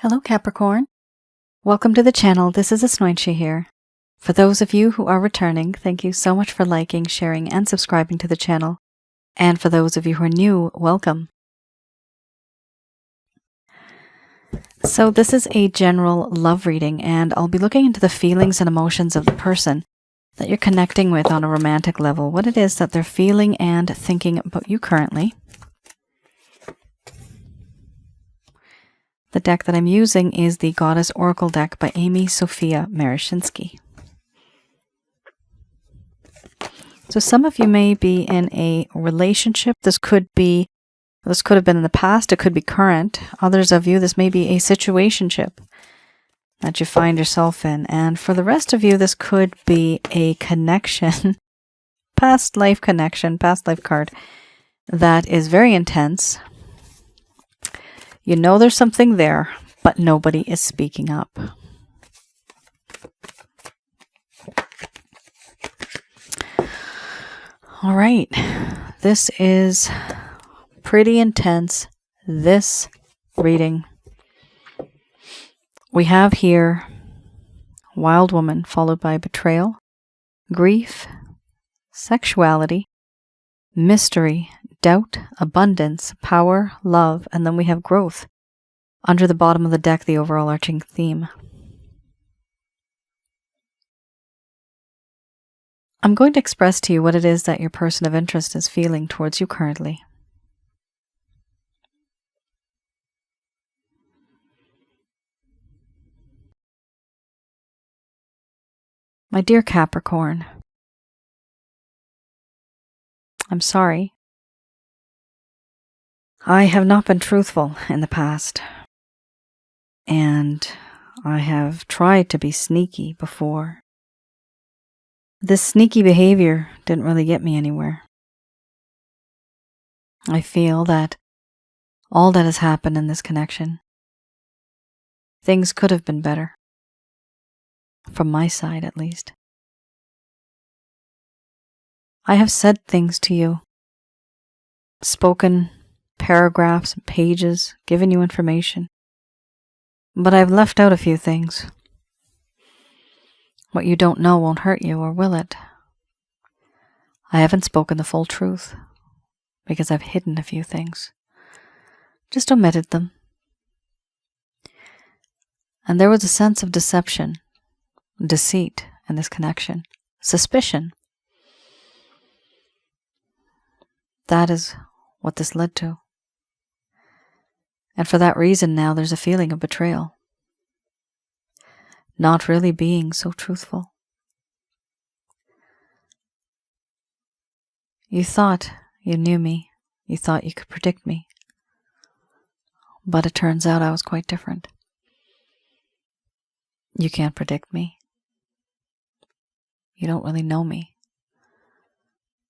Hello Capricorn. Welcome to the channel. This is Asnointia here. For those of you who are returning, thank you so much for liking, sharing, and subscribing to the channel. And for those of you who are new, welcome. So this is a general love reading, and I'll be looking into the feelings and emotions of the person that you're connecting with on a romantic level, what it is that they're feeling and thinking about you currently. The deck that I'm using is the Goddess Oracle deck by Amy Sophia Marashinsky. So some of you may be in a relationship. This could have been in the past. It could be current. Others of you, this may be a situationship that you find yourself in. And for the rest of you, this could be a connection, past life connection, past life card that is very intense. You know there's something there, but nobody is speaking up. All right, this is pretty intense, this reading. We have here Wild Woman followed by betrayal, grief, sexuality, mystery, doubt, abundance, power, love, and then we have growth. Under the bottom of the deck, the overall arching theme. I'm going to express to you what it is that your person of interest is feeling towards you currently. My dear Capricorn, I'm sorry. I have not been truthful in the past, and I have tried to be sneaky before. This sneaky behavior didn't really get me anywhere. I feel that all that has happened in this connection, things could have been better. From my side, at least. I have said things to you, spoken paragraphs and pages, given you information, but I've left out a few things. What you don't know won't hurt you, or will it? I haven't spoken the full truth because I've hidden a few things, just omitted them. And there was a sense of deception, deceit in this connection, suspicion. That is what this led to. And for that reason now there's a feeling of betrayal. Not really being so truthful. You thought you knew me. You thought you could predict me. But it turns out I was quite different. You can't predict me. You don't really know me.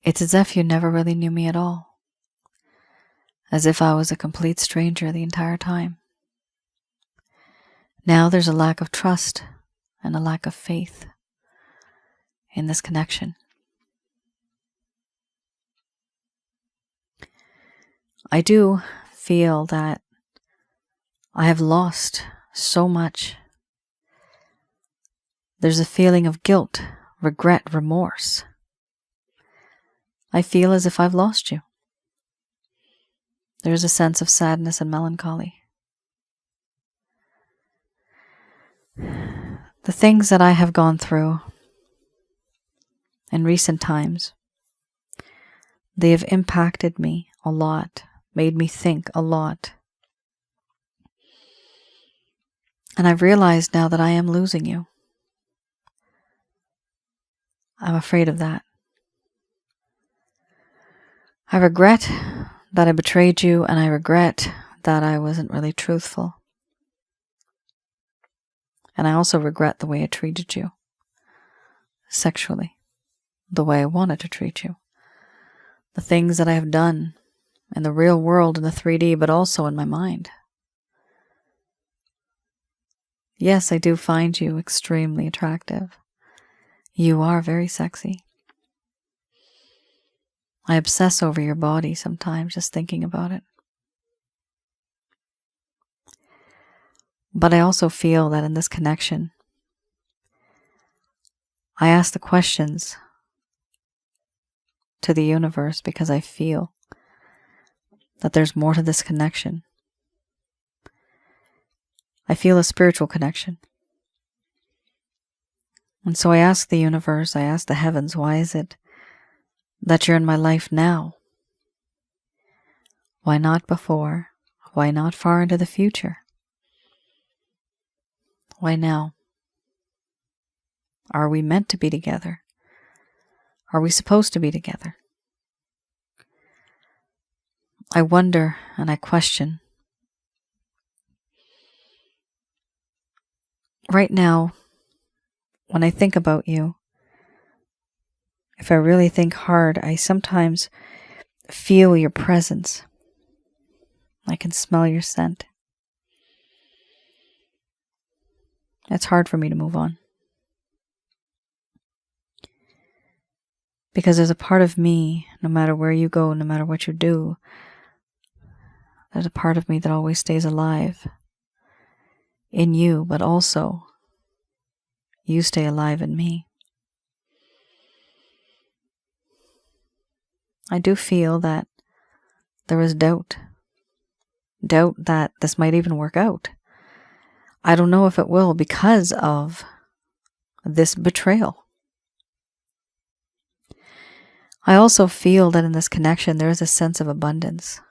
It's as if you never really knew me at all. As if I was a complete stranger the entire time. Now there's a lack of trust and a lack of faith in this connection. I do feel that I have lost so much. There's a feeling of guilt, regret, remorse. I feel as if I've lost you. There's a sense of sadness and melancholy. The things that I have gone through in recent times, they have impacted me a lot, made me think a lot. And I've realized now that I am losing you. I'm afraid of that. I regret that I betrayed you, and I regret that I wasn't really truthful. And I also regret the way I treated you sexually, the way I wanted to treat you, the things that I have done in the real world, in the 3D, but also in my mind. Yes, I do find you extremely attractive. You are very sexy. I obsess over your body sometimes, just thinking about it. But I also feel that in this connection, I ask the questions to the universe because I feel that there's more to this connection. I feel a spiritual connection. And so I ask the universe, I ask the heavens, why is it that you're in my life now? Why not before? Why not far into the future? Why now? Are we meant to be together? Are we supposed to be together? I wonder and I question. Right now, when I think about you, if I really think hard, I sometimes feel your presence. I can smell your scent. It's hard for me to move on. Because there's a part of me, no matter where you go, no matter what you do, there's a part of me that always stays alive in you, but also you stay alive in me. I do feel that there is doubt. Doubt that this might even work out. I don't know if it will because of this betrayal. I also feel that in this connection there is a sense of abundance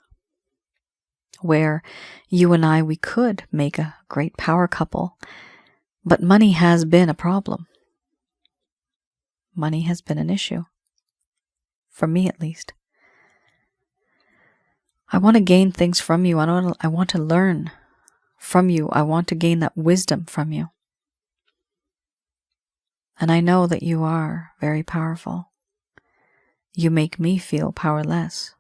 where you and I, we could make a great power couple, but money has been a problem. Money has been an issue. For me at least. I want to gain things from you. I want to learn from you. I want to gain that wisdom from you. And I know that you are very powerful. You make me feel powerless.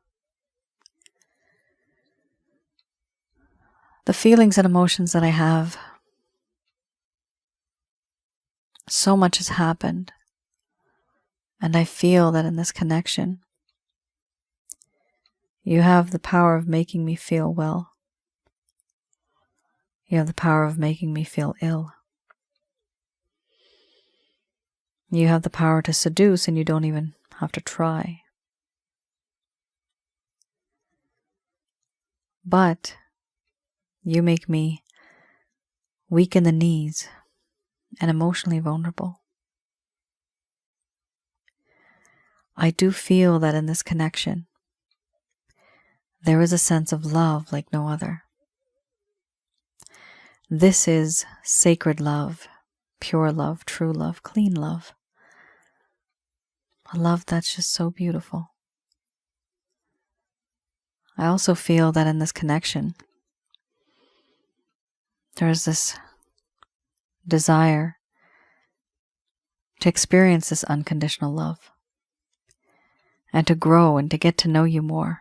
The feelings and emotions that I have, so much has happened. And I feel that in this connection, you have the power of making me feel well. You have the power of making me feel ill. You have the power to seduce and you don't even have to try. But you make me weak in the knees and emotionally vulnerable. I do feel that in this connection, there is a sense of love like no other. This is sacred love, pure love, true love, clean love. A love that's just so beautiful. I also feel that in this connection, there is this desire to experience this unconditional love and to grow and to get to know you more.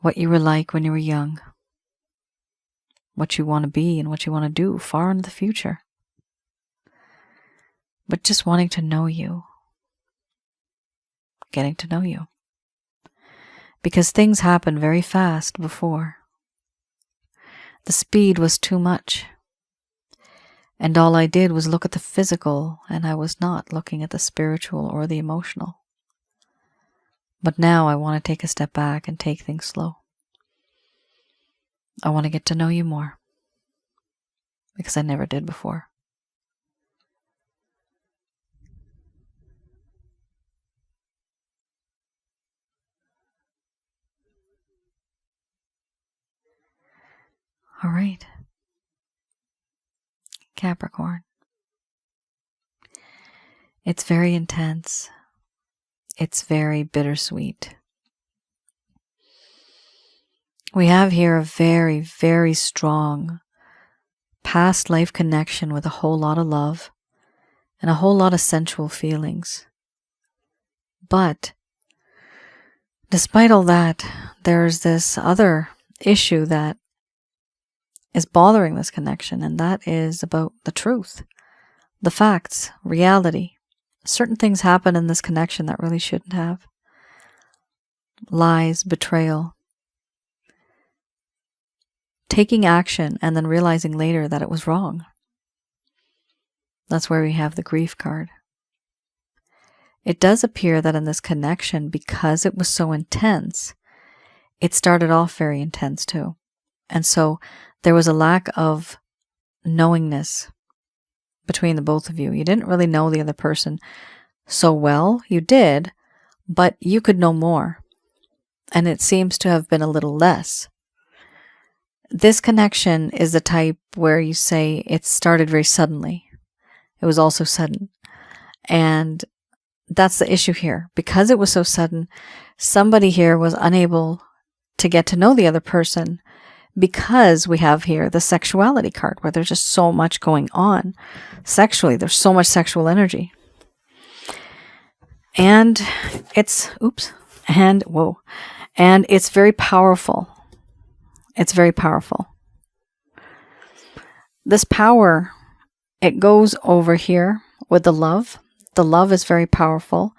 What you were like when you were young, what you want to be and what you want to do far into the future. But just wanting to know you, getting to know you. Because things happened very fast before. The speed was too much. And all I did was look at the physical, and I was not looking at the spiritual or the emotional. But now I want to take a step back and take things slow. I want to get to know you more. Because I never did before. All right. Capricorn. It's very intense. It's very bittersweet. We have here a very, very strong past life connection with a whole lot of love and a whole lot of sensual feelings. But despite all that, there's this other issue that is bothering this connection, and that is about the truth, the facts, reality. Certain things happen in this connection that really shouldn't have. Lies, betrayal, taking action and then realizing later that it was wrong. That's where we have the grief card. It does appear that in this connection, because it was so intense, it started off very intense too. And so there was a lack of knowingness between the both of you. You didn't really know the other person so well. You did, but you could know more. And it seems to have been a little less. This connection is the type where you say it started very suddenly. It was also sudden. And that's the issue here. Because it was so sudden, somebody here was unable to get to know the other person, because we have here the sexuality card, where there's just so much going on sexually. There's so much sexual energy. And it's, and it's very powerful. It's very powerful. This power, it goes over here with the love. The love is very powerful.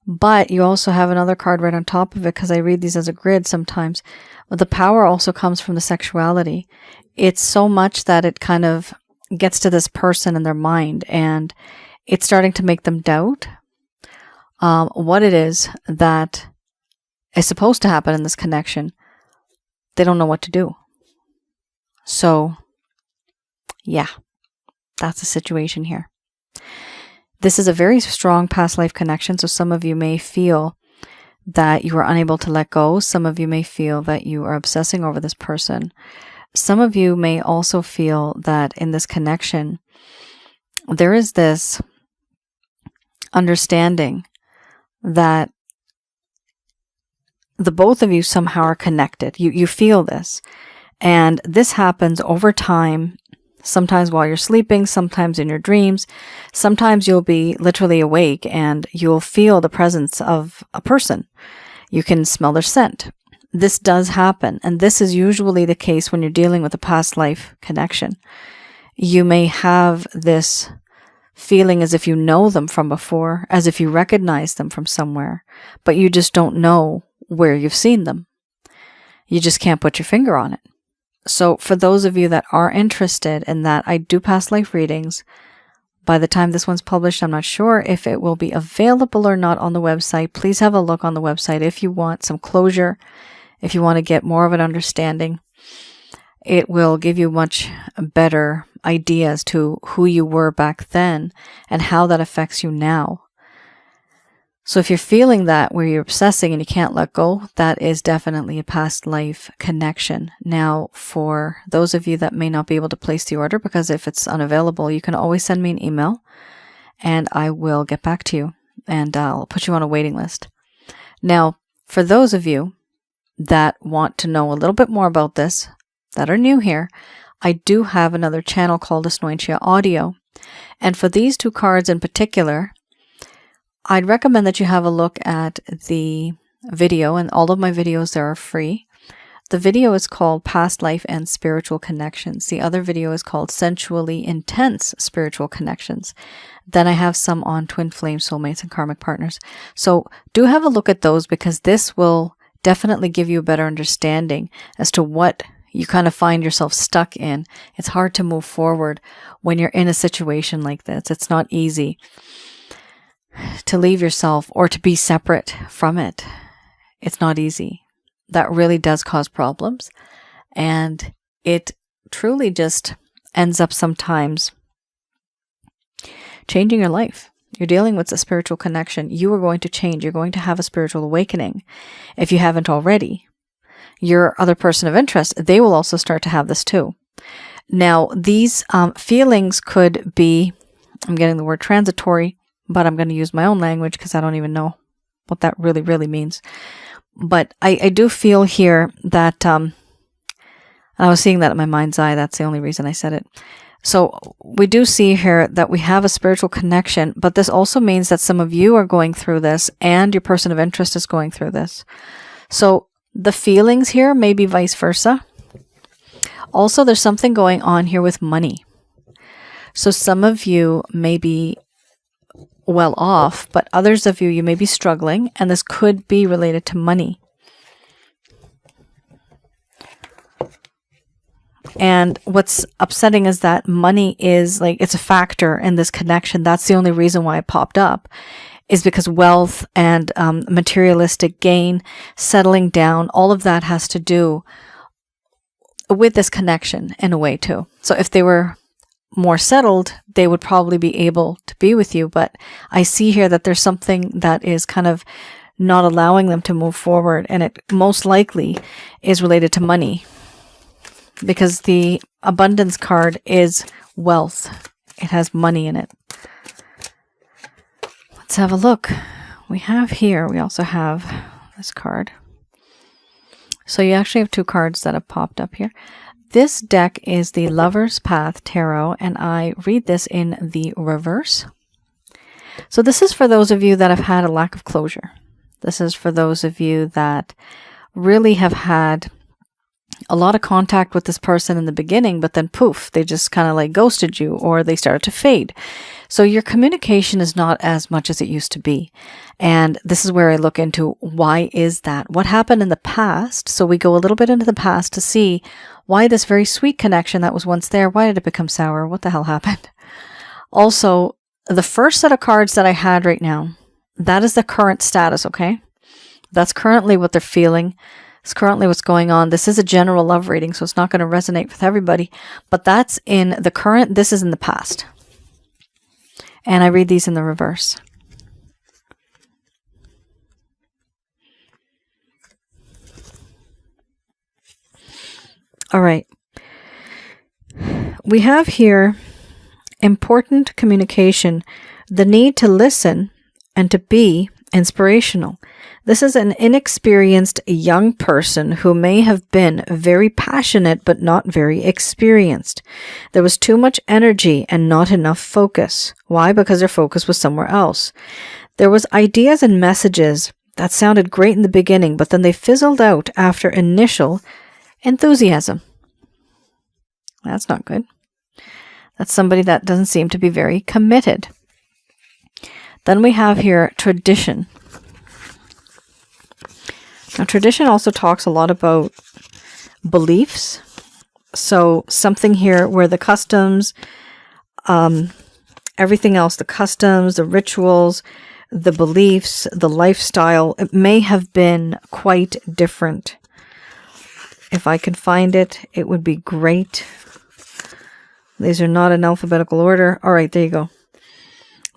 But you also have another card right on top of it, because I read these as a grid sometimes. But the power also comes from the sexuality. It's so much that it kind of gets to this person in their mind, and it's starting to make them doubt what it is that is supposed to happen in this connection. They don't know what to do. So, yeah, that's the situation here. This is a very strong past life connection, so some of you may feel that you are unable to let go. Some of you may feel that you are obsessing over this person. Some of you may also feel that in this connection, there is this understanding that the both of you somehow are connected. You feel this. And this happens over time. Sometimes while you're sleeping, sometimes in your dreams. Sometimes you'll be literally awake and you'll feel the presence of a person. You can smell their scent. This does happen, and this is usually the case when you're dealing with a past life connection. You may have this feeling as if you know them from before, as if you recognize them from somewhere, but you just don't know where you've seen them. You just can't put your finger on it. So for those of you that are interested in that, I do past life readings. By the time this one's published, I'm not sure if it will be available or not on the website. Please have a look on the website if you want some closure, if you want to get more of an understanding. It will give you much better idea as to who you were back then and how that affects you now. So if you're feeling that where you're obsessing and you can't let go, that is definitely a past life connection. Now, for those of you that may not be able to place the order, because if it's unavailable, you can always send me an email and I will get back to you and I'll put you on a waiting list. Now, for those of you that want to know a little bit more about this, that are new here, I do have another channel called Asnointia Audio. And for these two cards in particular, I'd recommend that you have a look at the video, and all of my videos there are free. The video is called Past Life and Spiritual Connections. The other video is called Sensually Intense Spiritual Connections. Then I have some on twin flame soulmates and karmic partners. So do have a look at those, because this will definitely give you a better understanding as to what you kind of find yourself stuck in. It's hard to move forward when you're in a situation like this. It's not easy to leave yourself or to be separate from it. It's not easy. That really does cause problems. And it truly just ends up sometimes changing your life. You're dealing with a spiritual connection. You are going to change. You're going to have a spiritual awakening if you haven't already. Your other person of interest, they will also start to have this too. Now, these feelings could be, I'm getting the word transitory, but I'm going to use my own language because I don't even know what that really, really means. But I do feel here that, and I was seeing that in my mind's eye, that's the only reason I said it. So we do see here that we have a spiritual connection, but this also means that some of you are going through this and your person of interest is going through this. So the feelings here may be vice versa. Also, there's something going on here with money. So some of you may be well off, but others of you may be struggling, and this could be related to money. And what's upsetting is that money is like, it's a factor in this connection. That's the only reason why it popped up, is because wealth and materialistic gain, settling down, all of that has to do with this connection in a way too. So if they were more settled, they would probably be able to be with you. But I see here that there's something that is kind of not allowing them to move forward. And it most likely is related to money, because the abundance card is wealth. It has money in it. Let's have a look. We also have this card. So you actually have two cards that have popped up here. This deck is the Lover's Path Tarot, and I read this in the reverse. So this is for those of you that have had a lack of closure. This is for those of you that really have had a lot of contact with this person in the beginning, but then poof, they just kind of like ghosted you, or they started to fade. So your communication is not as much as it used to be. And this is where I look into, why is that? What happened in the past? So we go a little bit into the past to see why this very sweet connection that was once there, why did it become sour? What the hell happened? Also, the first set of cards that I had right now, that is the current status, okay? That's currently what they're feeling. It's currently what's going on. This is a general love reading, so it's not going to resonate with everybody. But that's in the current, this is in the past. And I read these in the reverse. All right. We have here important communication, the need to listen and to be inspirational. This is an inexperienced young person who may have been very passionate but not very experienced. There was too much energy and not enough focus. Why? Because their focus was somewhere else. There was ideas and messages that sounded great in the beginning, but then they fizzled out after initial enthusiasm. That's not good. That's somebody that doesn't seem to be very committed. Then we have here tradition. Now, tradition also talks a lot about beliefs. So something here where the customs, everything else, the customs, the rituals, the beliefs, the lifestyle, it may have been quite different. If I can find it, it would be great. These are not in alphabetical order. All right, there you go.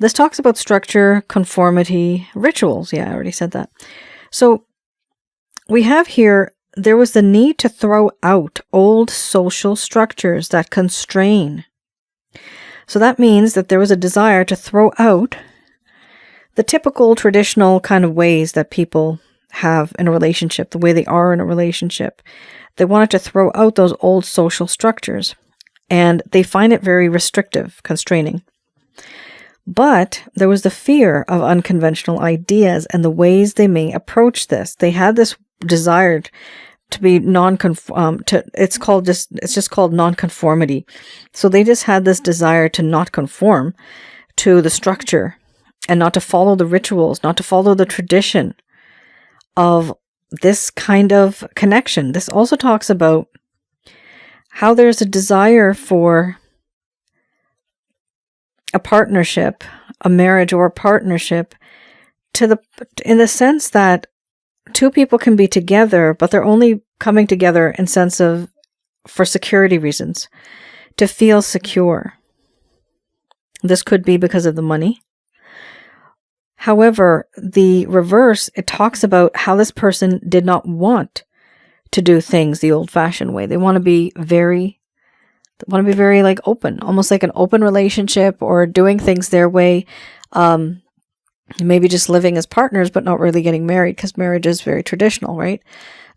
This talks about structure, conformity, rituals. Yeah, I already said that. So we have here, there was the need to throw out old social structures that constrain. So that means that there was a desire to throw out the typical traditional kind of ways that people have in a relationship, the way they are in a relationship. They wanted to throw out those old social structures, and they find it very restrictive, constraining. But there was the fear of unconventional ideas and the ways they may approach this. They had this desire to be it's just called nonconformity. So they just had this desire to not conform to the structure and not to follow the rituals, not to follow the tradition of this kind of connection. This also talks about how there's a desire for a partnership, a marriage or a partnership, in the sense that two people can be together, but they're only coming together in sense of for security reasons, to feel secure. This could be because of the money. However, the reverse, it talks about how this person did not want to do things the old-fashioned way. They want to be very like open, almost like an open relationship, or doing things their way. Maybe just living as partners, but not really getting married, because marriage is very traditional, right?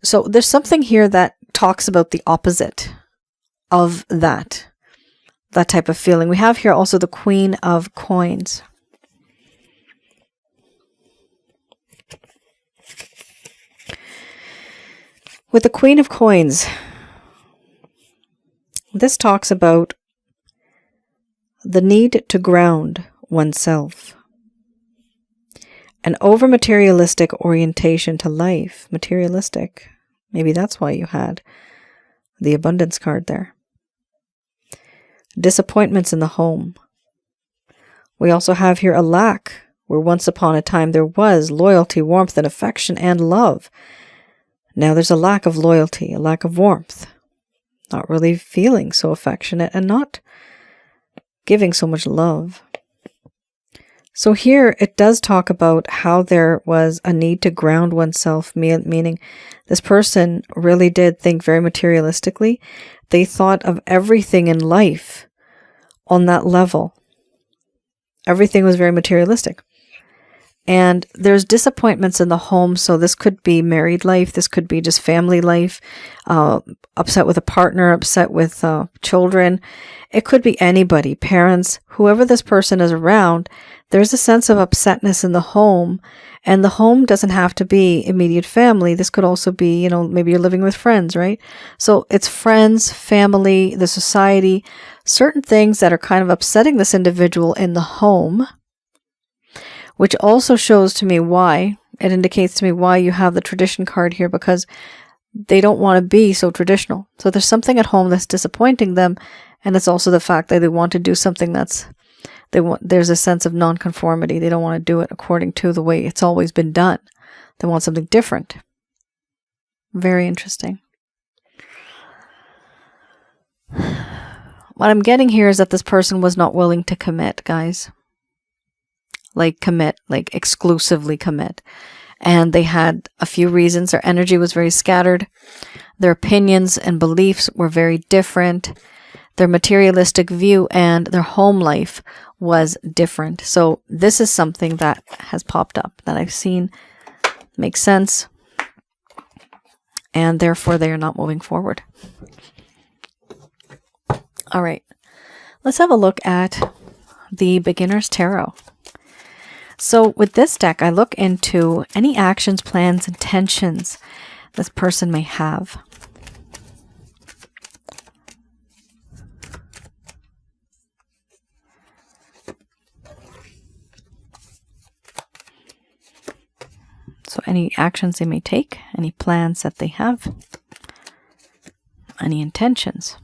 So there's something here that talks about the opposite of that type of feeling. We have here also the Queen of Coins. With the Queen of Coins, this talks about the need to ground oneself. An over-materialistic orientation to life. Materialistic. Maybe that's why you had the abundance card there. disappointments in the home. We also have here a lack, where once upon a time there was loyalty, warmth, and affection and love. Now there's a lack of loyalty, a lack of warmth, not really feeling so affectionate and not giving so much love. So here it does talk about how there was a need to ground oneself, meaning this person really did think very materialistically. They thought of everything in life on that level. Everything was very materialistic. And there's disappointments in the home. So this could be married life. This could be just family life, upset with a partner, upset with children. It could be anybody, parents, whoever this person is around. There's a sense of upsetness in the home. And the home doesn't have to be immediate family. This could also be, maybe you're living with friends, right? So it's friends, family, the society, certain things that are kind of upsetting this individual in the home. Which also shows to me why, it indicates to me why you have the tradition card here, because they don't want to be so traditional. So there's something at home that's disappointing them, and it's also the fact that they want to do something there's a sense of nonconformity. They don't want to do it according to the way it's always been done. They want something different. Very interesting. What I'm getting here is that this person was not willing to commit, guys. Commit, exclusively commit. And they had a few reasons. Their energy was very scattered. Their opinions and beliefs were very different. Their materialistic view and their home life was different. So this is something that has popped up that I've seen makes sense. And therefore they are not moving forward. All right. Let's have a look at the Beginner's Tarot. So with this deck, I look into any actions, plans, intentions this person may have. So any actions they may take, any plans that they have, any intentions.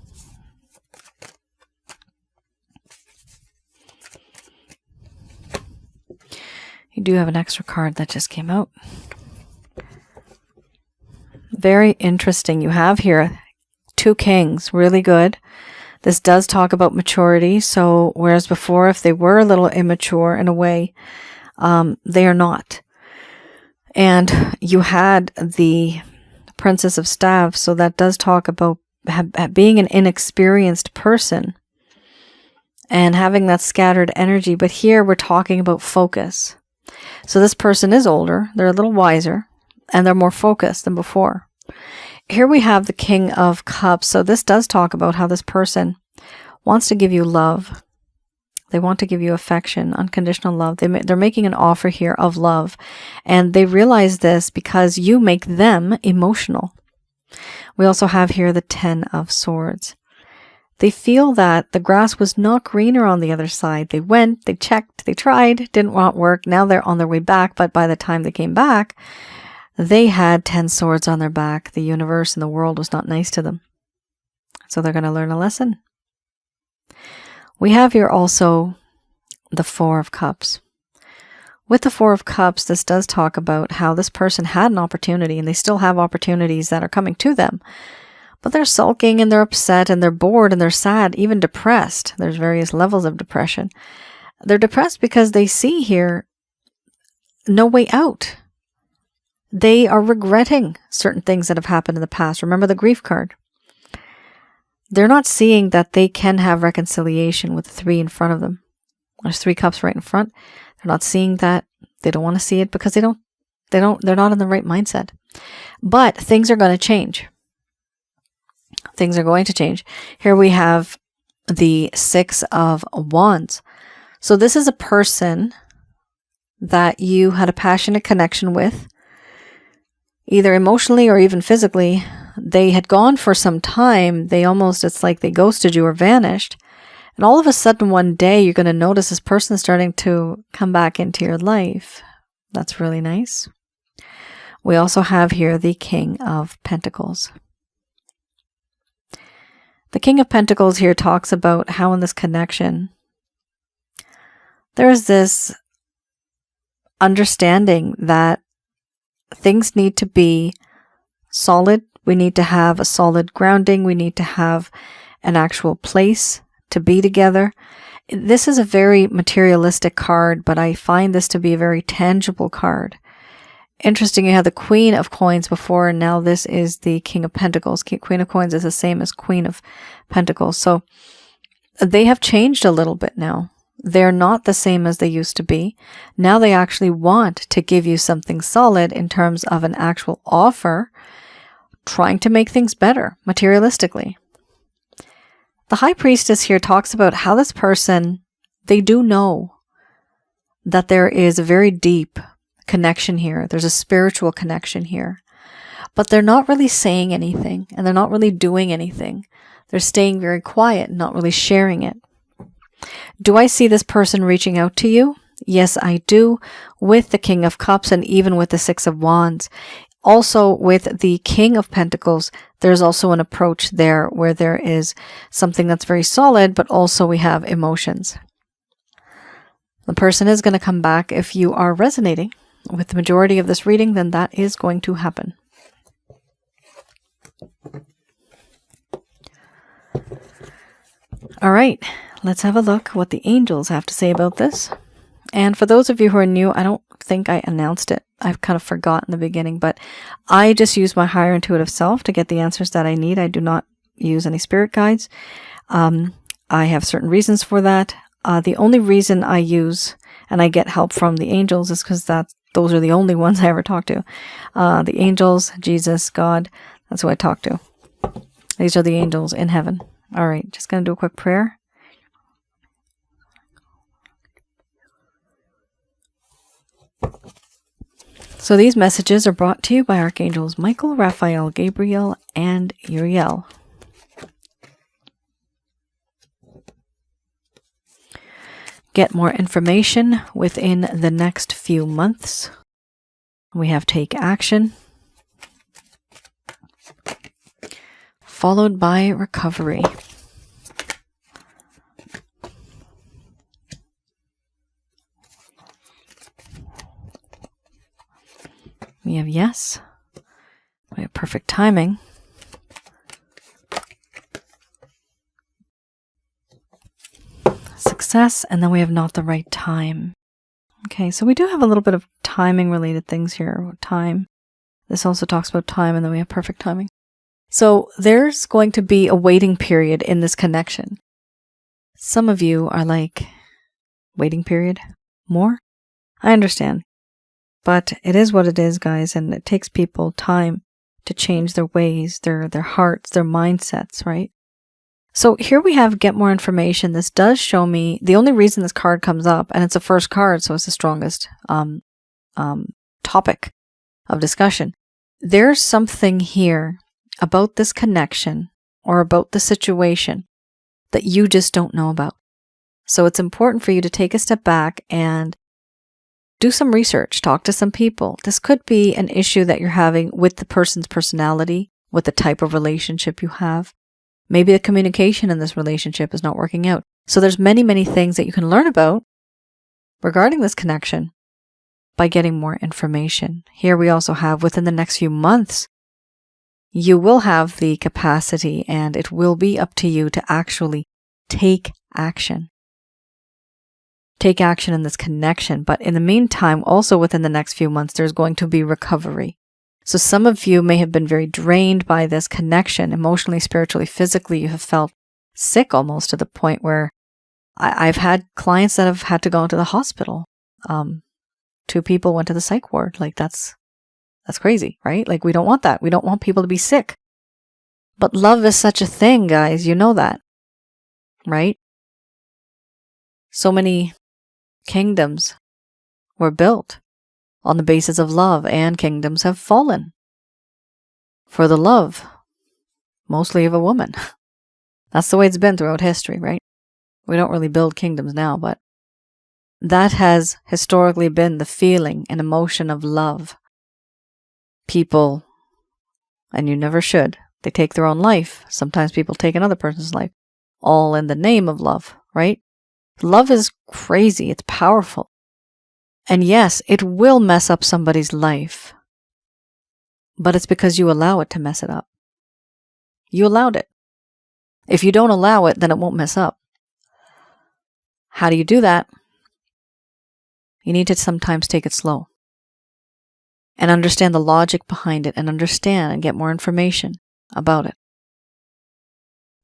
You do have an extra card that just came out. Very interesting. You have here 2 kings. Really good. This does talk about maturity. So whereas before, if they were a little immature in a way, they are not. And you had the Princess of Staves. So that does talk about being an inexperienced person and having that scattered energy. But here we're talking about focus. So this person is older, they're a little wiser, and they're more focused than before. Here we have the King of Cups. So this does talk about how this person wants to give you love. They want to give you affection, unconditional love. They're making an offer here of love. And they realize this because you make them emotional. We also have here the 10 of Swords. They feel that the grass was not greener on the other side. They went, they checked, they tried, didn't want work. Now they're on their way back, but by the time they came back, they had 10 swords on their back. The universe and the world was not nice to them. So they're going to learn a lesson. We have here also the 4 of Cups. With the 4 of Cups, this does talk about how this person had an opportunity, and they still have opportunities that are coming to them. But they're sulking and they're upset and they're bored and they're sad, even depressed. There's various levels of depression. They're depressed because they see here no way out. They are regretting certain things that have happened in the past. Remember the grief card. They're not seeing that they can have reconciliation with the 3 in front of them. There's 3 cups right in front. They're not seeing that. They don't want to see it because they're not in the right mindset. But things are going to change. Things are going to change. Here we have the 6 of Wands. So this is a person that you had a passionate connection with, either emotionally or even physically. They had gone for some time. It's like they ghosted you or vanished. And all of a sudden one day you're going to notice this person starting to come back into your life. That's really nice. We also have here the King of Pentacles. The King of Pentacles here talks about how in this connection, there is this understanding that things need to be solid. We need to have a solid grounding. We need to have an actual place to be together. This is a very materialistic card, but I find this to be a very tangible card. Interesting, you had the Queen of Coins before, and now this is the King of Pentacles. Queen of Coins is the same as Queen of Pentacles. So they have changed a little bit now. They're not the same as they used to be. Now they actually want to give you something solid in terms of an actual offer, trying to make things better materialistically. The High Priestess here talks about how this person, they do know that there is a very deep connection here. There's a spiritual connection here. But they're not really saying anything, and they're not really doing anything. They're staying very quiet, not really sharing it. Do I see this person reaching out to you? Yes, I do, with the King of Cups and even with the Six of Wands. Also with the King of Pentacles, there's also an approach there where there is something that's very solid, but also we have emotions. The person is going to come back. If you are resonating with the majority of this reading, then that is going to happen. All right, let's have a look what the angels have to say about this. And for those of you who are new, I don't think I announced it. I've kind of forgotten in the beginning, but I just use my higher intuitive self to get the answers that I need. I do not use any spirit guides. I have certain reasons for that. The only reason I use and I get help from the angels is because those are the only ones I ever talk to. The angels, Jesus, God, that's who I talk to. These are the angels in heaven. All right, just going to do a quick prayer. So these messages are brought to you by Archangels Michael, Raphael, Gabriel, and Uriel. Get more information within the next few months. We have take action, followed by recovery. We have yes. We have perfect timing. Success, and then we have not the right time. Okay, so we do have a little bit of timing related things here. Time. This also talks about time, and then we have perfect timing. So there's going to be a waiting period in this connection. Some of you are like, waiting period? More? I understand. But it is what it is, guys, and it takes people time to change their ways, their hearts, their mindsets, right? So here we have get more information. This does show me, the only reason this card comes up, and it's the first card, so it's the strongest topic of discussion. There's something here about this connection or about the situation that you just don't know about. So it's important for you to take a step back and do some research, talk to some people. This could be an issue that you're having with the person's personality, with the type of relationship you have. Maybe the communication in this relationship is not working out. So there's many, many things that you can learn about regarding this connection by getting more information. Here we also have within the next few months, you will have the capacity and it will be up to you to actually take action. Take action in this connection. But in the meantime, also within the next few months, there's going to be recovery. So some of you may have been very drained by this connection, emotionally, spiritually, physically. You have felt sick almost to the point where I've had clients that have had to go into the hospital. 2 people went to the psych ward. Like that's crazy, right? Like we don't want that. We don't want people to be sick. But love is such a thing, guys. You know that, right? So many kingdoms were built on the basis of love, and kingdoms have fallen for the love, mostly of a woman. That's the way it's been throughout history, right? We don't really build kingdoms now, but that has historically been the feeling and emotion of love. People, and you never should, They take their own life. Sometimes people take another person's life, all in the name of love, right? Love is crazy. It's powerful. And yes, it will mess up somebody's life, but it's because you allow it to mess it up. You allowed it. If you don't allow it, then it won't mess up. How do you do that? You need to sometimes take it slow and understand the logic behind it and understand and get more information about it.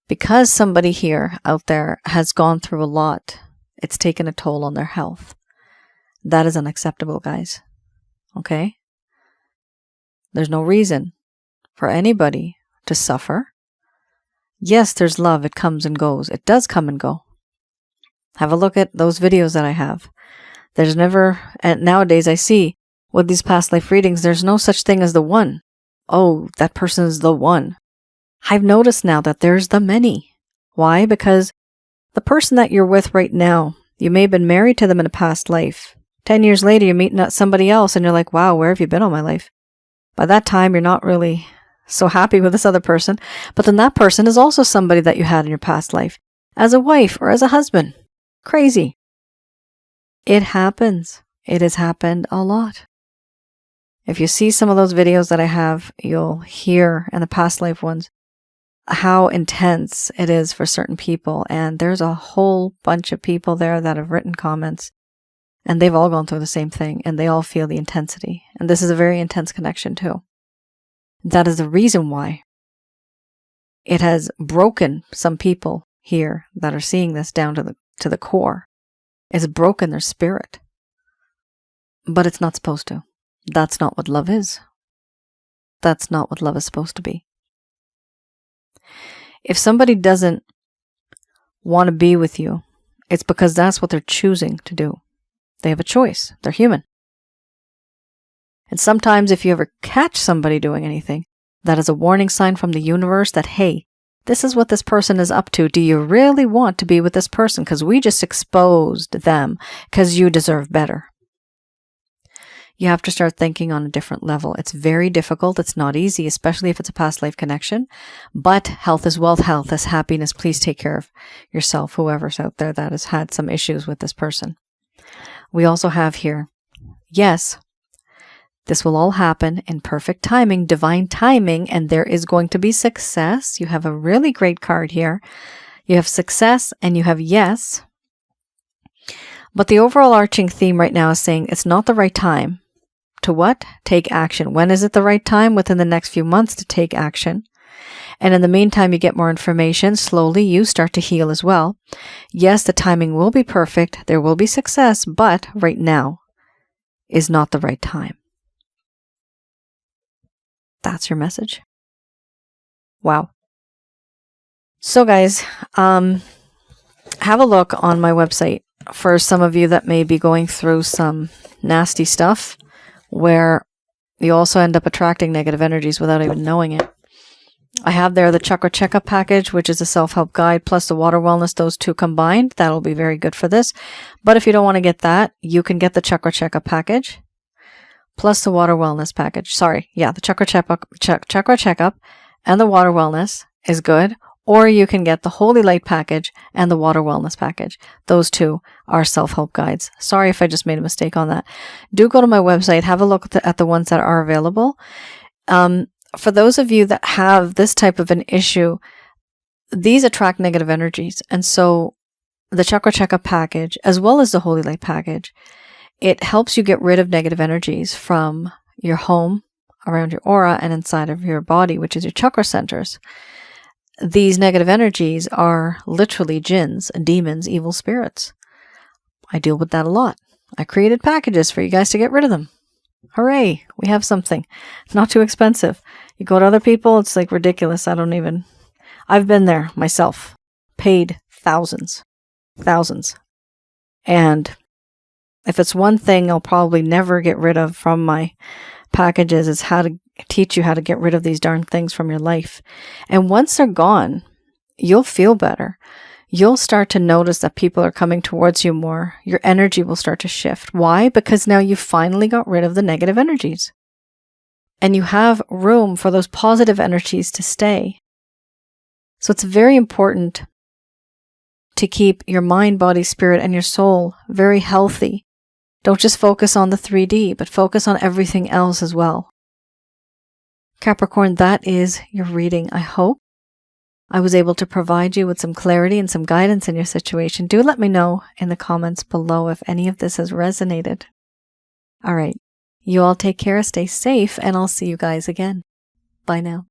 Because somebody here out there has gone through a lot, it's taken a toll on their health. That is unacceptable, guys. Okay? There's no reason for anybody to suffer. Yes, there's love. It comes and goes. It does come and go. Have a look at those videos that I have. There's never, and nowadays I see with these past life readings, there's no such thing as the one. Oh, that person is the one. I've noticed now that there's the many. Why? Because the person that you're with right now, you may have been married to them in a past life. 10 years later, you're meeting somebody else and you're like, wow, where have you been all my life? By that time, you're not really so happy with this other person. But then that person is also somebody that you had in your past life as a wife or as a husband. Crazy. It happens. It has happened a lot. If you see some of those videos that I have, you'll hear in the past life ones how intense it is for certain people. And there's a whole bunch of people there that have written comments, and they've all gone through the same thing, and they all feel the intensity. And this is a very intense connection too. That is the reason why it has broken some people here that are seeing this down to the core. It's broken their spirit. But it's not supposed to. That's not what love is. That's not what love is supposed to be. If somebody doesn't want to be with you, it's because that's what they're choosing to do. They have a choice. They're human. And sometimes if you ever catch somebody doing anything, that is a warning sign from the universe that, hey, this is what this person is up to. Do you really want to be with this person? Because we just exposed them because you deserve better. You have to start thinking on a different level. It's very difficult. It's not easy, especially if it's a past life connection. But health is wealth, health is happiness. Please take care of yourself, whoever's out there that has had some issues with this person. We also have here, yes, this will all happen in perfect timing, divine timing, and there is going to be success. You have a really great card here. You have success and you have yes. But the overall arching theme right now is saying it's not the right time. To what? Take action. When is it the right time? Within the next few months to take action. And in the meantime, you get more information. Slowly, you start to heal as well. Yes, the timing will be perfect. There will be success, but right now is not the right time. That's your message. Wow. So guys, have a look on my website for some of you that may be going through some nasty stuff where you also end up attracting negative energies without even knowing it. I have there the chakra checkup package, which is a self-help guide, plus the water wellness, those two combined. That'll be very good for this. But if you don't want to get that, you can get the chakra checkup package, plus the water wellness package. Sorry, yeah, the chakra checkup and the water wellness is good. Or you can get the Holy Light package and the water wellness package. Those two are self-help guides. Sorry if I just made a mistake on that. Do go to my website, have a look at the ones that are available. For those of you that have this type of an issue, these attract negative energies. And so the chakra checkup package, as well as the Holy Light package, it helps you get rid of negative energies from your home, around your aura, and inside of your body, which is your chakra centers. These negative energies are literally jinns, demons, evil spirits. I deal with that a lot. I created packages for you guys to get rid of them. Hooray, we have something. Not too expensive. You go to other people, it's like ridiculous. I've been there myself. Paid thousands. And if it's one thing I'll probably never get rid of from my packages, is how to teach you how to get rid of these darn things from your life. And once they're gone, you'll feel better. You'll start to notice that people are coming towards you more. Your energy will start to shift. Why? Because now you finally got rid of the negative energies. and you have room for those positive energies to stay. So it's very important to keep your mind, body, spirit, and your soul very healthy. Don't just focus on the 3D, but focus on everything else as well. Capricorn, that is your reading. I hope I was able to provide you with some clarity and some guidance in your situation. Do let me know in the comments below if any of this has resonated. All right. You all take care, stay safe, and I'll see you guys again. Bye now.